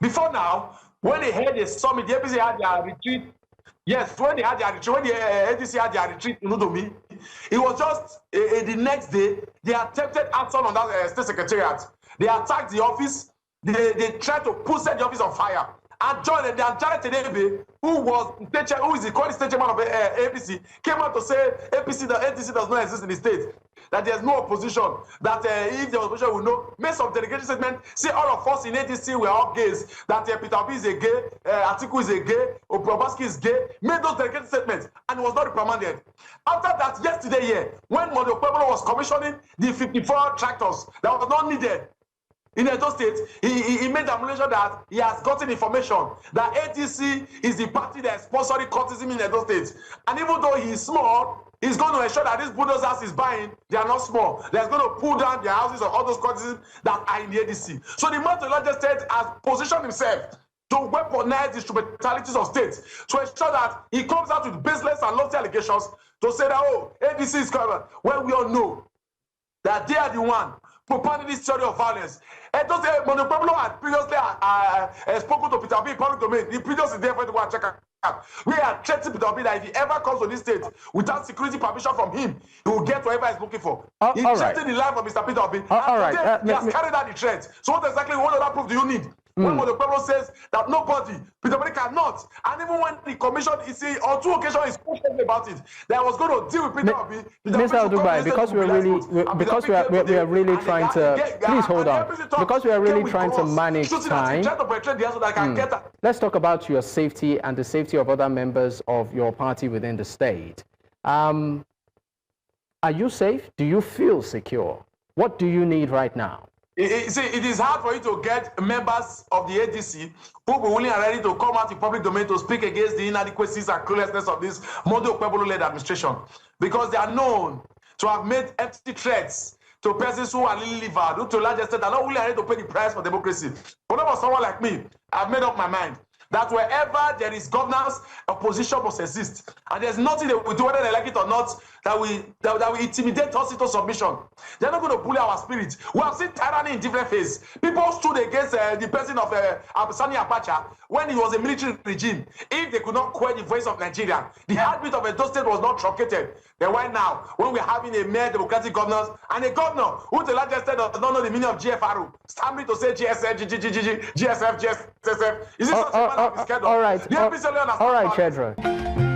Before now, when they had a summit, the APC had their retreat. Yes, when they had their retreat, when the ADC had their retreat in Udomi, it was just the next day, they attempted action on that state secretariat. They attacked the office. They tried to set the office on fire. And John and Janet Tenebe, who is the current state chairman of APC, came out to say the ADC does not exist in the state. That there's no opposition. That if the opposition will know, made some delegation statement, say all of us in ADC were all gays. That Peter Obi is a gay, Atiku is a gay, Oprobaski is gay. Made those delegation statements, and it was not reprimanded. After that, yesterday, when Mondo Pueblo was commissioning the 54 tractors that was not needed in Edo State, he made the announcement that he has gotten information that ADC is the party that is sponsoring cultism in Edo State. And even though he is small, he's going to ensure that these bulldozers he's buying, they are not small. They're going to pull down their houses of all those cultism that are in the ADC. So the man to the largest state has positioned himself to weaponize the instrumentalities of states to ensure that he comes out with baseless and lofty allegations to say that, oh, ADC is coming. When we all know that they are the one propounding this theory of violence. And those Mondo Pueblo had previously spoken to Peter Obi in public domain. The previous is there for you to go and check out. We are threatening Peter Obi that if he ever comes to this state without security permission from him, he will get whatever he's looking for. He's threatening the life of Mr. Peter Obi. All right. He has carried out the threat. So what exactly what other proof do you need? When Mondo Pueblo says that nobody, Peter Obi cannot, and even when the commission is on 2 occasions is questioning about it, that I was going to deal with Peter Obi. Mr. Dubai, because we are really trying to please hold on, because we are really trying to manage time. Let's talk about your safety and the safety of other members of your party within the state. Are you safe? Do you feel secure? What do you need right now? It is hard for you to get members of the ADC who will be willing and ready to come out in public domain to speak against the inadequacies and cluelessness of this Mondo Pueblo-led administration, because they are known to have made empty threats to persons who are livered, who to a large extent are not willing and ready to pay the price for democracy. But for someone like me, I've made up my mind that wherever there is governance, opposition must exist. And there's nothing that we do, whether they like it or not, that will intimidate us into submission. They're not going to bully our spirit. We have seen tyranny in different phases. People stood against the person of Sani Abacha when it was a military regime. If they could not quell the voice of Nigeria, the heartbeat of Edo State was not truncated. Then why now, when we're having a mere democratic governance and a governor who to the largest extent does not know the meaning of GFRU, standing to say GSF, GSF, GSF, is this such a matter of his schedule? All right, Chedra.